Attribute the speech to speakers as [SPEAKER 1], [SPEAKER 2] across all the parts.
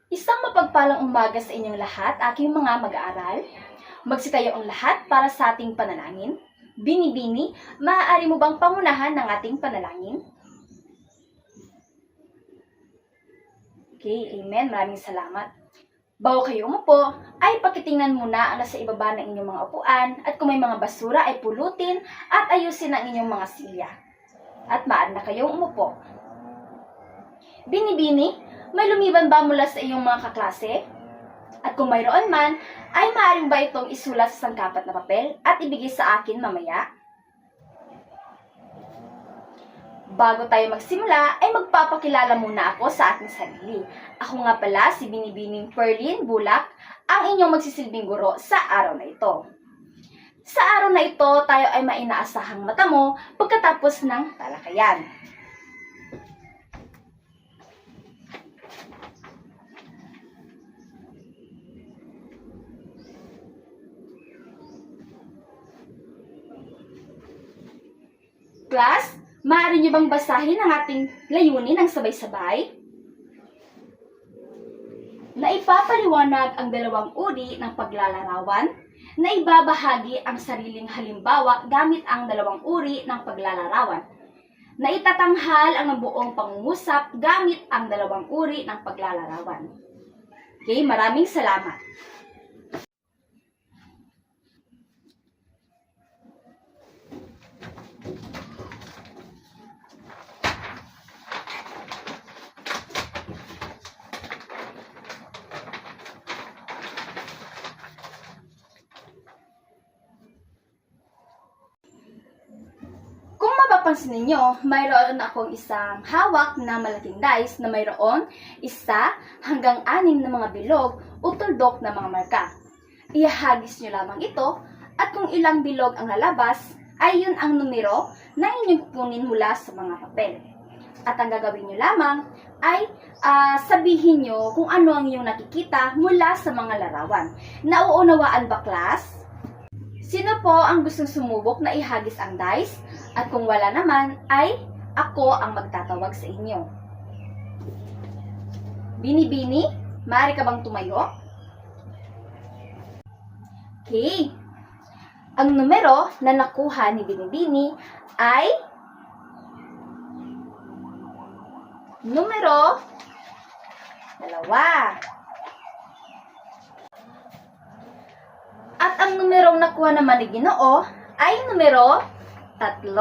[SPEAKER 1] Isang mapagpalang umaga sa inyong lahat, aking mga mag-aaral. Magsitayo ang lahat para sa ating panalangin. Bini-bini, maaari mo bang pangunahan ng ating panalangin? Okay, amen. Maraming salamat. Bago kayo umupo, ay pakitingnan muna ang nasa ibaba ng inyong mga upuan at kung may mga basura ay pulutin at ayusin ang inyong mga silya. At maaari na kayong umupo. Bini-bini, may lumiban ba mula sa iyong mga kaklase? At kung mayroon man, ay maaaring ba itong isulat sa sangkapat na papel at ibigay sa akin mamaya? Bago tayo magsimula, ay magpapakilala muna ako sa aking sarili. Ako nga pala si Binibining Perlin Bulak, ang inyong magsisilbing guro sa araw na ito. Sa araw na ito, tayo ay mainaasahang matamo pagkatapos ng talakayan. Class, maaari niyo bang basahin ang ating layunin ng sabay-sabay? Na ipapaliwanag ang dalawang uri ng paglalarawan, na ibabahagi ang sariling halimbawa gamit ang dalawang uri ng paglalarawan, na itatanghal ang buong pangungusap gamit ang dalawang uri ng paglalarawan. Okay, maraming salamat. Kung mapapansin ninyo, mayroon akong isang hawak na malaking dice na mayroon 1 hanggang 6 na mga bilog o tuldok na mga marka. Ihagis nyo lamang ito at kung ilang bilog ang lalabas, ay yun ang numero na inyong kukunin mula sa mga papel. At ang gagawin nyo lamang ay sabihin nyo kung ano ang inyong nakikita mula sa mga larawan. Nauunawaan ba, class? Sino po ang gustong sumubok na ihagis ang dice? At kung wala naman, ay ako ang magtatawag sa inyo. Bini-bini, maaari ka bang tumayo? Okay. Ang numero na nakuha ni Bini-bini ay numero 2. At ang numerong nakuha naman ni Ginoo ay numero 3.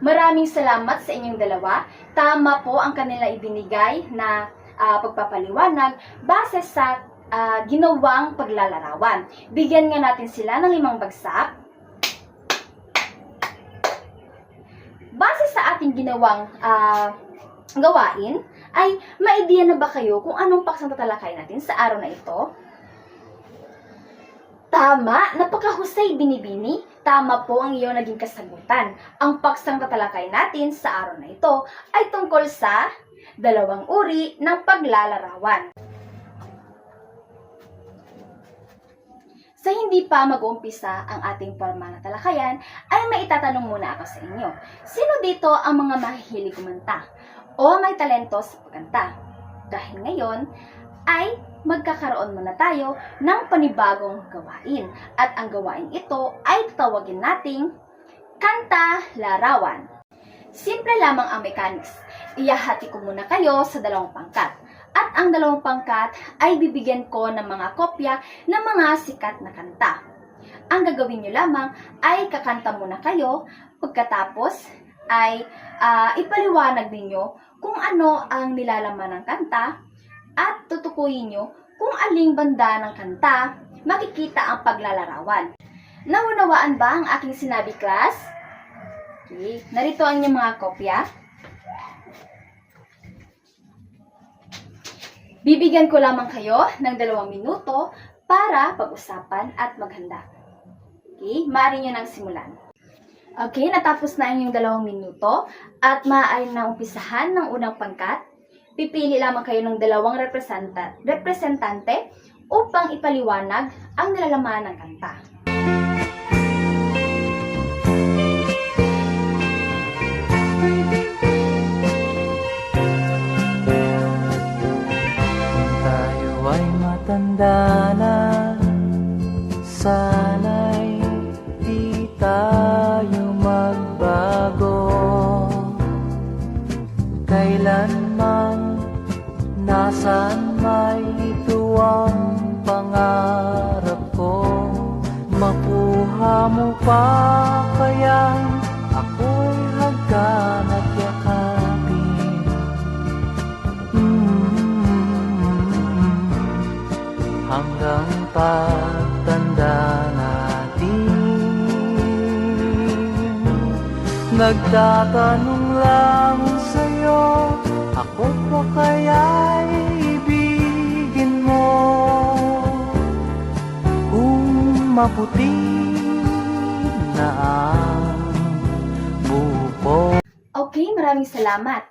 [SPEAKER 1] Maraming salamat sa inyong dalawa. Tama po ang kanila ibinigay na pagpapaliwanag base sa ginawang paglalarawan. Bigyan nga natin sila ng 5 bagsak. Base sa ating ginawang gawain, ay maidiya na ba kayo kung anong paksang tatalakay natin sa araw na ito? Tama, napakahusay, Bini-bini. Tama po ang iyong naging kasagutan. Ang paksang tatalakay natin sa araw na ito ay tungkol sa dalawang uri ng paglalarawan. Sa hindi pa mag-uumpisa ang ating formal na talakayan, ay maitatanong muna ako sa inyo. Sino dito ang mga mahihilig kumanta o may talento sa pagkanta? Dahil ngayon ay magkakaroon muna tayo ng panibagong gawain. At ang gawain ito ay tatawagin nating kanta-larawan. Simple lamang ang mechanics. Iyahati ko muna kayo sa 2 pangkat. At ang 2 pangkat ay bibigyan ko ng mga kopya ng mga sikat na kanta. Ang gagawin nyo lamang ay kakanta muna kayo. Pagkatapos ay ipaliwanag ninyo kung ano ang nilalaman ng kanta at tutukuyin nyo kung aling banda ng kanta makikita ang paglalarawan. Naunawaan ba ang aking sinabi, class? Okay. Narito ang inyong mga kopya. Bibigyan ko lamang kayo ng 2 minuto para pag-usapan at maghanda. Okay, maaari nyo nang simulan. Okay, natapos na ang inyong 2 minuto at maaari na umpisahan ng unang pangkat. Pipili lamang kayo ng 2 representante upang ipaliwanag ang nilalaman ng kanta.
[SPEAKER 2] Kailanman, nasaan may ito ang pangarap ko. Makuha mo pa kaya ako'y hagkan at yakapin. Hanggang pagtanda natin, nagtatanong lang sa'yo, ako pa kaya'y ibigin mo? Kung maputi na ang buko.
[SPEAKER 1] Okay, maraming salamat.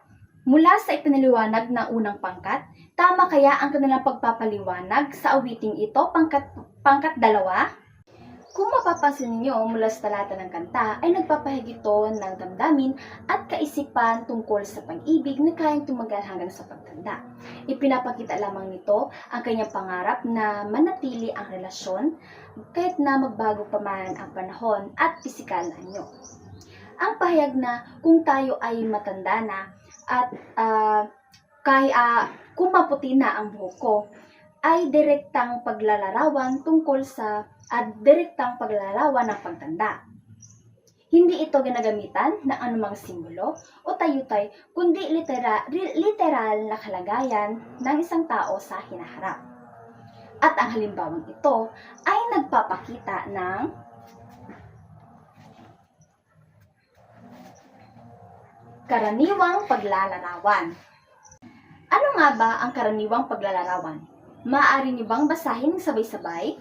[SPEAKER 1] Mula sa ipinaliwanag ng unang pangkat, tama kaya ang kanilang pagpapaliwanag sa awiting ito, pangkat 2? Kung mapapansin niyo mula sa talata ng kanta, ay nagpapahayag ito ng damdamin at kaisipan tungkol sa pag-ibig na kayang tumagal hanggang sa pagtanda. Ipinapakita lamang nito ang kanyang pangarap na manatili ang relasyon kahit na magbago pa man ang panahon at pisikal na anyo. Ang pahayag na kung tayo ay matanda na at kung maputi na ang buhok ko, ay direktang paglalarawan tungkol sa direktang paglalarawan ng pagtanda. Hindi ito ginagamitan ng anumang simbolo o tayutay, kundi literal na kalagayan ng isang tao sa hinaharap. At ang halimbawang ito ay nagpapakita ng karaniwang paglalarawan. Ano nga ba ang karaniwang paglalarawan? Maaari niyo bang basahin sabay-sabay?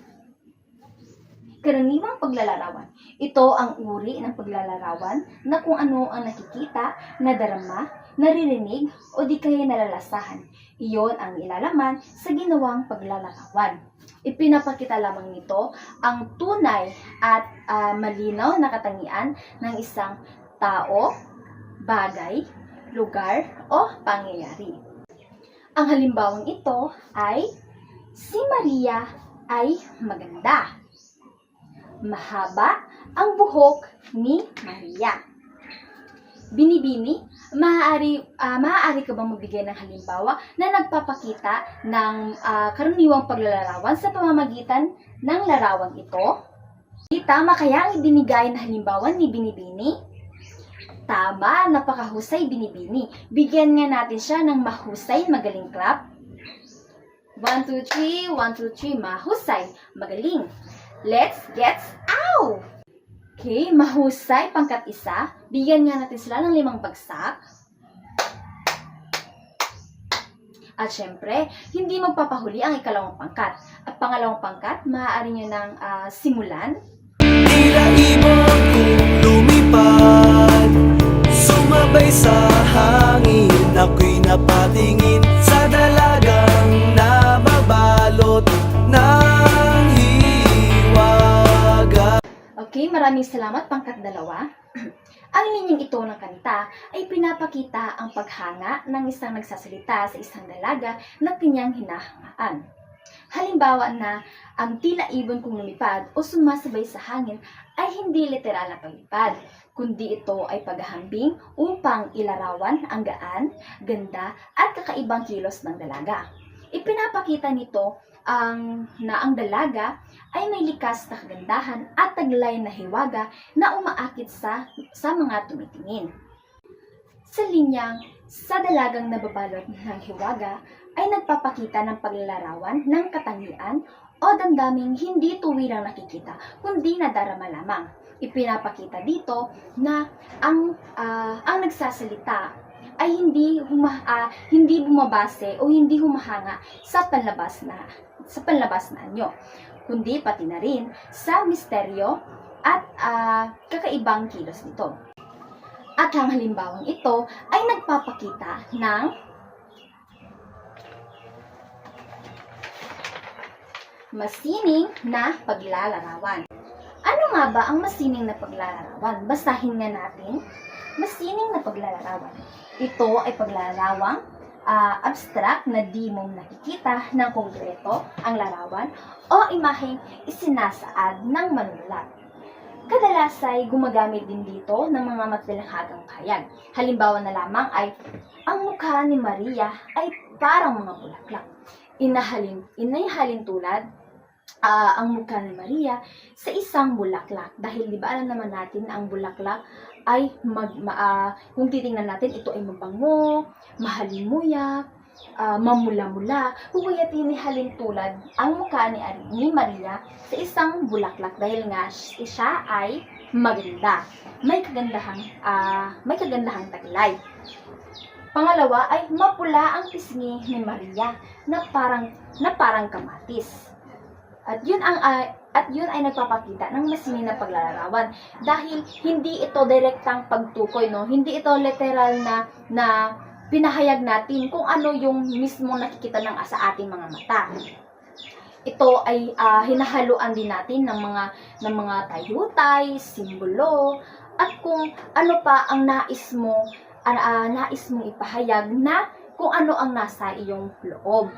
[SPEAKER 1] Karaniwang paglalarawan. Ito ang uri ng paglalarawan na kung ano ang nakikita, nadarama, naririnig, o di kaya nalalasahan. Iyon ang ilalaman sa ginawang paglalarawan. Ipinapakita lamang nito ang tunay at malinaw na katangian ng isang tao, bagay, lugar, o pangyayari. Ang halimbawang ito ay, si Maria ay maganda. Mahaba ang buhok ni Maria. Binibini, maaari ka bang magbigay ng halimbawa na nagpapakita ng karaniwang paglalarawan sa pamamagitan ng larawang ito? Tama kaya ang ibinigay na halimbawa ni Binibini? Tama, napakahusay Binibini. Bigyan nga natin siya ng mahusay, magaling clap. 1, 2, 3, 1, 2, 3, mahusay, magaling. Let's get out! Okay, mahusay, pangkat 1. Bigyan nga natin sila ng 5 bagsak. At syempre, hindi magpapahuli ang ikalawang pangkat. At pangalawang pangkat, maaari nyo nang simulan.
[SPEAKER 2] Tila ibon kung lumipad, sumabay sa hangin, ako'y napatingin sa dalagang nababalot ng hiwaga.
[SPEAKER 1] Okay, maraming salamat, pangkat 2. Ang linyang ito ng kanta ay pinapakita ang paghanga ng isang nagsasalita sa isang dalaga na kanyang hinahangaan. Halimbawa na ang tila ibon kung lumipad o sumasabay sa hangin ay hindi literal na paglipad, kundi ito ay paghahambing upang ilarawan ang gaan, ganda at kakaibang kilos ng dalaga. Ipinapakita nito na ang dalaga ay may likas na kagandahan at taglay na hiwaga na umaakit sa mga tumitingin. Sa linyang, sa dalagang nababalot ng hiwaga ay nagpapakita ng paglalarawan ng katangian o damdaming hindi tuwirang nakikita, kundi nadarama lamang. Ipinapakita dito na ang nagsasalita ay hindi bumabase o hindi humahanga sa panlabas na anyo, kundi pati na rin sa misteryo at kakaibang kilos nito. At ang halimbawang ito ay nagpapakita ng masining na paglalarawan. Ano nga ba ang masining na paglalarawan? Basahin nga natin. Masining na paglalarawan. Ito ay paglalarawang abstract na di mo nakikita ng konkreto ang larawan o imaheng isinasaad ng manunulat. kadalas ay gumagamit din dito ng mga matalahagang pahayag. Halimbawa na lamang ay, ang mukha ni Maria ay parang mga bulaklak. Inahalin tulad ang mukha ni Maria sa isang bulaklak. Dahil di ba alam naman natin na ang bulaklak ay kung titingnan natin, ito ay mabango, mahalimuyak, mamula-mula. Huwag inihalin tulad ang mukha ni Maria sa isang bulaklak dahil nga siya ay maganda. May kagandahang taglay. Pangalawa ay mapula ang pisngi ni Maria na parang kamatis. At yun ay nagpapakita ng masinag na paglalarawan dahil hindi ito direktang pagtukoy, no? Hindi ito literal na pinahayag natin kung ano yung mismo nakikita sa ating mga mata. Ito ay hinahaluan din natin ng mga tayutay, simbolo, at kung ano pa ang nais mong ipahayag na kung ano ang nasa iyong loob.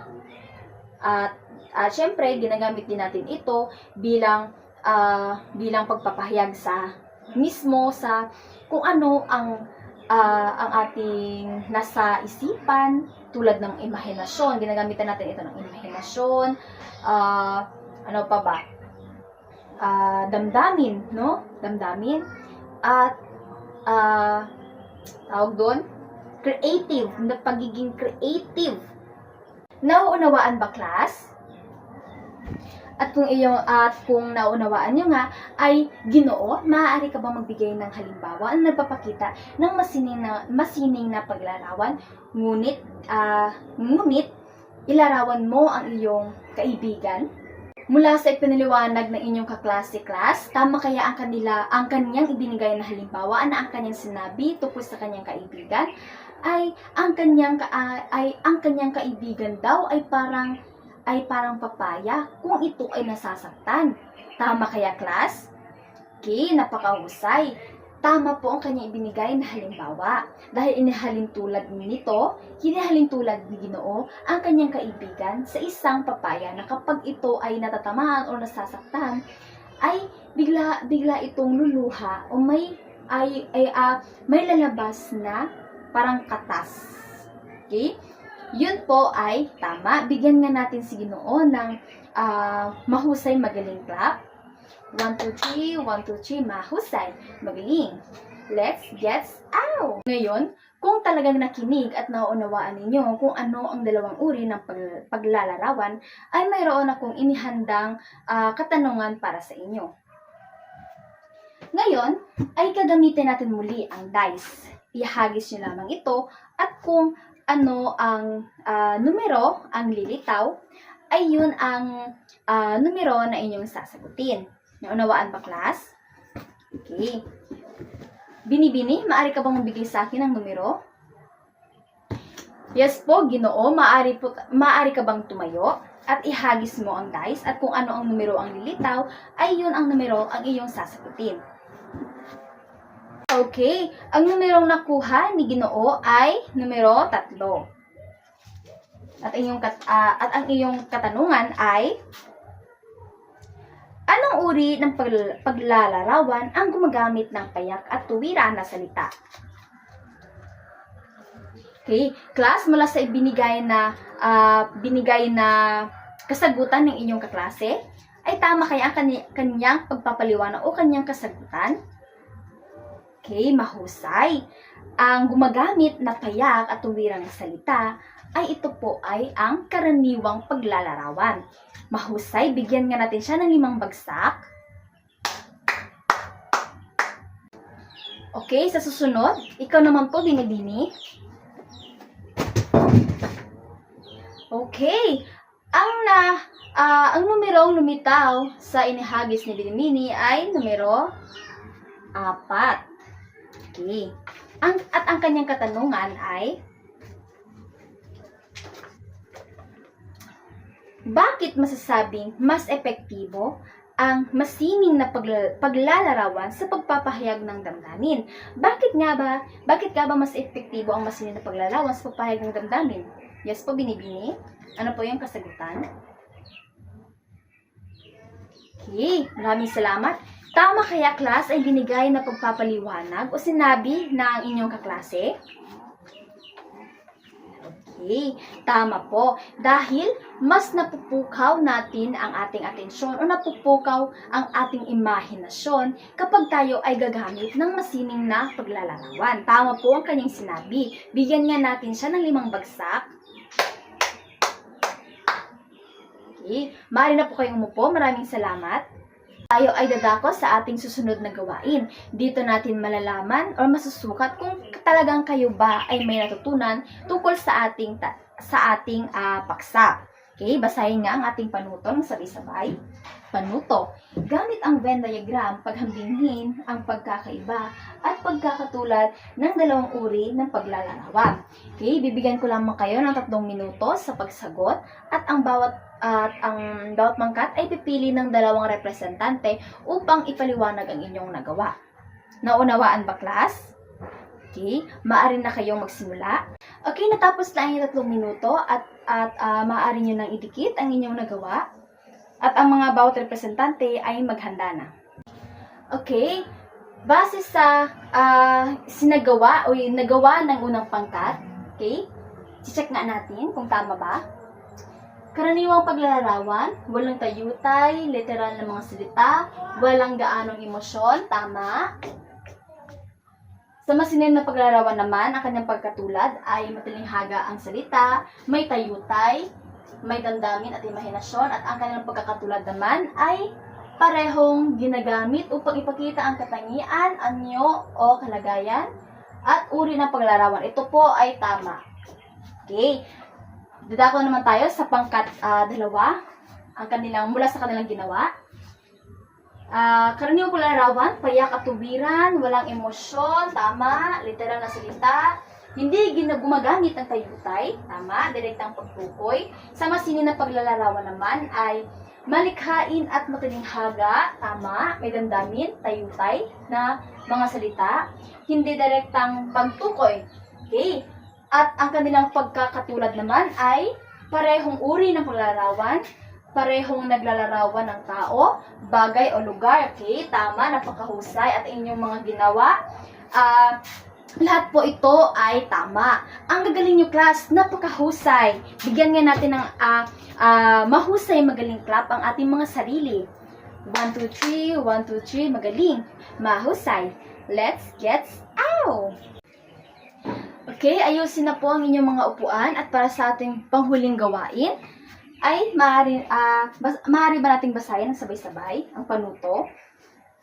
[SPEAKER 1] At syempre, ginagamit din natin ito bilang pagpapahayag sa kung ano ang ating nasa isipan, tulad ng imahinasyon. Ginagamitan natin ito ng imahinasyon. Ano pa ba? Damdamin, no? Damdamin. At tawag doon, creative, na pagiging creative. Nauunawaan ba, class? At kung naunawaan nyo nga, ay Ginoo, maaari ka ba magbigay ng halimbawa na nagpapakita ng masining na paglarawan, ngunit ilarawan mo ang iyong kaibigan? Mula sa ipinaliwanag ng inyong kaklase, class, tama kaya ang kanyang ibinigay na halimbawa na ang kanyang sinabi tungkol sa kanyang kaibigan ay ang kanyang kaibigan daw ay parang papaya kung ito ay nasasaktan. Tama kaya, class? Okay, napakahusay. Tama po ang kanyang ibinigay na halimbawa. Dahil hinihalin tulad ni Ginoo ang kanyang kaibigan sa isang papaya na kapag ito ay natatamaan o nasasaktan, ay bigla itong luluha o may lalabas na parang katas. Okay? Yun po ay tama. Bigyan nga natin si Ginoo ng mahusay, magaling clap. 1, 2, 3, 1, 2, 3, mahusay, magaling. Let's get out! Ngayon, kung talagang nakinig at nauunawaan ninyo kung ano ang dalawang uri ng paglalarawan, ay mayroon akong inihandang katanungan para sa inyo. Ngayon, ay gagamitin natin muli ang dice. Ihagis nyo lamang ito at kung ano ang numero ang lilitaw, ay yun ang numero na inyong sasagutin. Naunawaan ba, class? Okay. Bini-bini, maaari ka bang magbigay sa akin ng numero? Yes po, Ginoo, maaari ka bang tumayo at ihagis mo ang dice at kung ano ang numero ang lilitaw, ay yun ang numero ang iyong sasagutin. Okay, ang numerong nakuha ni Ginoo ay numero 3. At ang iyong katanungan ay, anong uri ng paglalarawan ang gumagamit ng payak at tuwira na salita? Okay, class, mula sa binigay na kasagutan ng inyong kaklase, ay tama kaya ang kanyang pagpapaliwanag o kanyang kasagutan? Okay, mahusay. Ang gumagamit na payak at tuwirang salita ay ito po ay ang karaniwang paglalarawan. Mahusay, bigyan nga natin siya ng 5 bagsak. Okay, sa susunod, ikaw naman po, Bini-bini. Okay, ang numerong lumitaw sa inihagis ni Bini-bini ay numero 4. Okay. At ang kanyang katanungan ay, bakit masasabing mas epektibo ang masining na paglalarawan sa pagpapahayag ng damdamin? Bakit nga ba mas epektibo ang masining na paglalarawan sa pagpapahayag ng damdamin? Yes po, Bini-bini. Ano po yung kasagutan? Okay, maraming salamat. Tama kaya class ay binigay na pagpapaliwanag o sinabi na ang inyong kaklase? Okay, tama po. Dahil mas napupukaw natin ang ating atensyon o napupukaw ang ating imahinasyon kapag tayo ay gagamit ng masining na paglalarawan. Tama po ang kanyang sinabi. Bigyan nga natin siya ng 5 bagsak. Okay, maaari na po kayong umupo. Maraming salamat. Tayo ay dadako sa ating susunod na gawain. Dito natin malalaman o masusukat kung talagang kayo ba ay may natutunan tungkol sa ating paksa. Okay, basahin nga ang ating panuto ng sabay-sabay. Panuto. Gamit ang Venn diagram, paghambingin ang pagkakaiba at pagkakatulad ng dalawang uri ng paglalarawan. Okay, bibigyan ko lamang kayo ng 3 minuto sa pagsagot at ang bawat mangkat ay pipili ng 2 representante upang ipaliwanag ang inyong nagawa. Naunawaan ba, class? Okay, maaari na kayong magsimula. Okay, natapos lang yung 3 minuto at maaari nyo nang idikit ang inyong nagawa at ang mga bawat representante ay maghanda na. Okay, base sa sinagawa o yung nagawa ng unang pangkat, okay, check nga natin kung tama ba. Karaniwang paglalarawan, walang tayutay, literal na mga salita, walang gaanong emosyon, tama. Sa masining na paglalarawan naman, ang kanyang pagkatulad ay matalinghaga ang salita, may tayutay, may damdamin at imahinasyon, at ang kanyang pagkakatulad naman ay parehong ginagamit upang ipakita ang katangian, anyo o kalagayan at uri ng paglalarawan. Ito po ay tama. Okay. Dadako naman tayo sa pangkat 2, mula sa kanilang ginawa. Karaniwang paglalarawan, payak at tuwiran, walang emosyon, tama, literal na salita, hindi gumagamit ng tayutay, tama, direktang pagtukoy. Sa masining na paglalarawan naman ay malikhain at matalinghaga, tama, may damdamin, tayutay na mga salita, hindi direktang pagtukoy. Okay. At ang kanilang pagkakatulad naman ay parehong uri ng paglalarawan, parehong naglalarawan ng tao, bagay o lugar. Okay, tama, napakahusay at inyong mga ginawa. Lahat po ito ay tama. Ang gagaling nyo, class, napakahusay. Bigyan nga natin ng mahusay magaling clap ang ating mga sarili. 1, 2, 3, 1, 2, 3, magaling. Mahusay. Let's get out! Okay, ayusin na po ang inyong mga upuan at para sa ating panghuling gawain ay maaari ba nating basahin ng sabay-sabay ang panuto?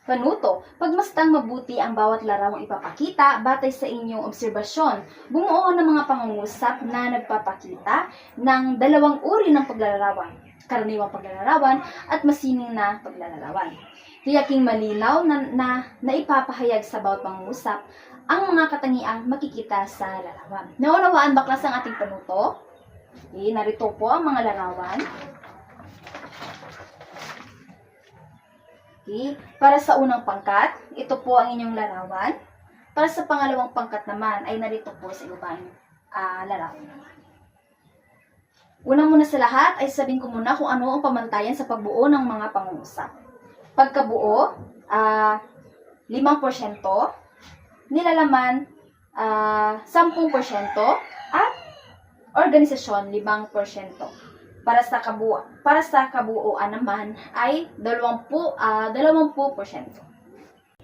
[SPEAKER 1] Panuto, pagmastang mabuti ang bawat larawang ipapakita batay sa inyong obserbasyon. Bumuo ng mga pangungusap na nagpapakita ng 2 uri ng paglalarawan, karaniwang paglalarawan at masining na paglalarawan. Tiyaking malinaw na ipapahayag sa bawat pangungusap ang mga katangiang makikita sa larawan. Naunawaan ba, class, ang ating panuto? Okay, narito po ang mga larawan. Okay, para sa unang pangkat, ito po ang inyong larawan. Para sa pangalawang pangkat naman, ay narito po sa ibang larawan. Una muna sa lahat, ay sabihin ko muna kung ano ang pamantayan sa pagbuo ng mga pangungusap. Pagkabuo, 5%, nilalaman 10% at organisasyon 5%. Para sa kabuuan naman ay 20%.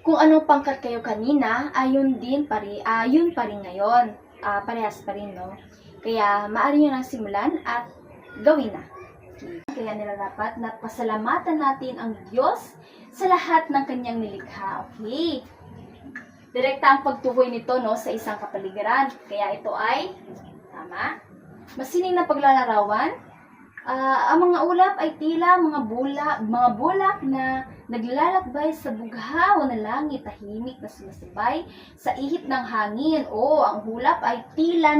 [SPEAKER 1] Kung anong pangkat kayo kanina, yun pa rin ngayon. Parehas pa rin, no? Kaya maaari nyo nang simulan at gawin na. Kaya nilarapat na pasalamatan natin ang Diyos sa lahat ng kanyang nilikha. Okay? Direkta ang pagtukoy nito, no, sa isang kapaligiran. Kaya ito ay tama. Masining na paglalarawan. Ang mga ulap ay tila mga bulak na naglalakbay sa bughaw na langit, tahimik na sumasabay sa ihip ng hangin. Ang hulap ay tila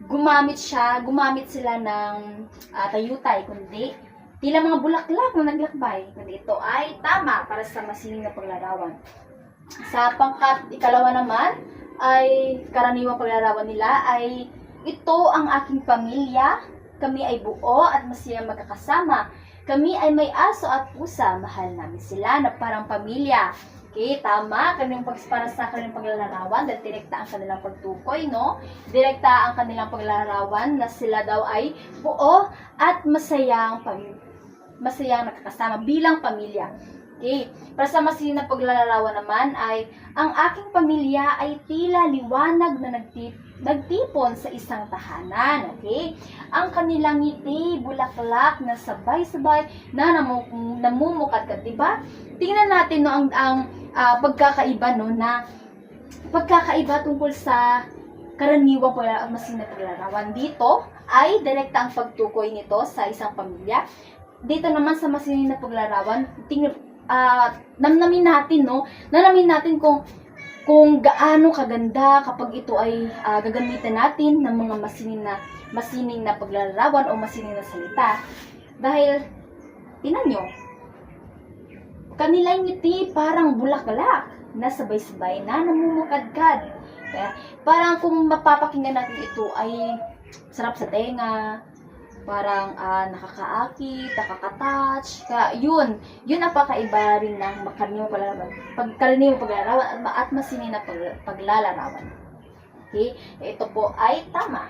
[SPEAKER 1] gumamit sila ng tayutay, kundi tila mga bulaklak na naglakbay. Kundi ito ay tama para sa masining na paglalarawan. Sa pangkat 2 naman, ay karaniwang paglalarawan nila ay ito ang aking pamilya, kami ay buo at masayang magkakasama. Kami ay may aso at pusa. Mahal namin sila na parang pamilya. Okay, tama. Para sa kanilang paglalarawan, dahil direkta ang kanilang pagtukoy, no? Direkta ang kanilang paglalarawan na sila daw ay buo at masayang nakakasama bilang pamilya. Okay. Para sa masin na paglalarawan naman ay ang aking pamilya ay tila liwanag na nagtipon sa isang tahanan. Okay? Ang kanilang ngiti, bulaklak na sabay-sabay na namumukadkad, di ba? Tingnan natin no ang pagkakaiba no na pagkakaiba tungkol sa karaniwang masin na paglalarawan. Dito ay direkta ang pagtukoy nito sa isang pamilya. Dito naman sa masin na paglarawan, namnamin natin kung gaano kaganda kapag ito ay gagamitin natin ng mga masining na paglalarawan o masining na salita. Dahil, tingnan nyo, kanilang ngiti parang bulaklak na sabay-sabay na namumukadkad. Kaya, parang kung mapapakinggan natin ito ay sarap sa tenga, parang nakakaakit, nakakatouch. Kaya yun ang pakaiba rin ng karaniwang paglalarawan at masining na paglalarawan. Okay? Ito po ay tama.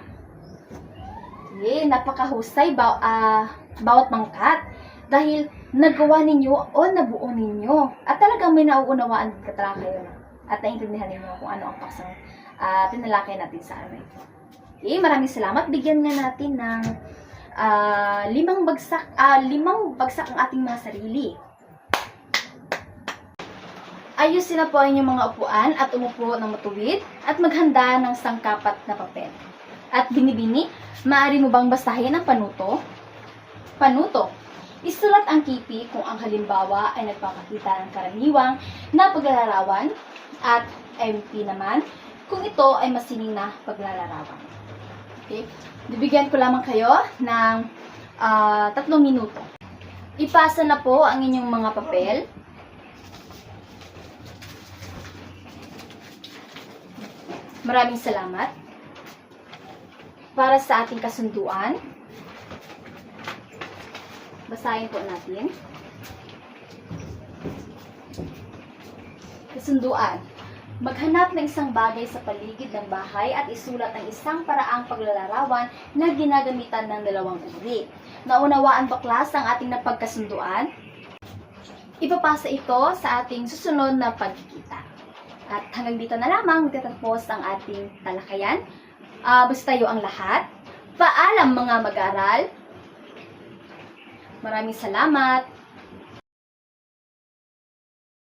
[SPEAKER 1] Okay? Napakahusay bawat mangkat dahil nagawa ninyo o nabuo ninyo. At talagang may nauunawaan talaga kayo at naiintindihan ninyo kung ano ang paksang tinalakay natin sa araw ito. Okay? Maraming salamat. Bigyan nga natin ng 5 bagsak ang ating mga sarili. Ayusin na po ang inyong mga upuan at umupo ng matuwid at maghanda ng sangkapat na papel. At binibini, maaari mo bang basahin ang panuto? Panuto. Isulat ang kipi kung ang halimbawa ay nagpapakita ng karaniwang na paglalarawan at MP naman kung ito ay masining na paglalarawan. Okay? Bibigyan ko lamang kayo ng 3 minuto. Ipasa na po ang inyong mga papel. Maraming salamat. Para sa ating kasunduan, basahin po natin. Kasunduan. Maghanap ng isang bagay sa paligid ng bahay at isulat ang isang paraang paglalarawan na ginagamitan ng 2 uri. Naunawaan ba klas ang ating napagkasunduan? Ipapasa ito sa ating susunod na pagkikita. At hanggang dito na lamang magtatapos ang ating talakayan. Basta tayo ang lahat. Paalam mga mag-aaral. Maraming salamat.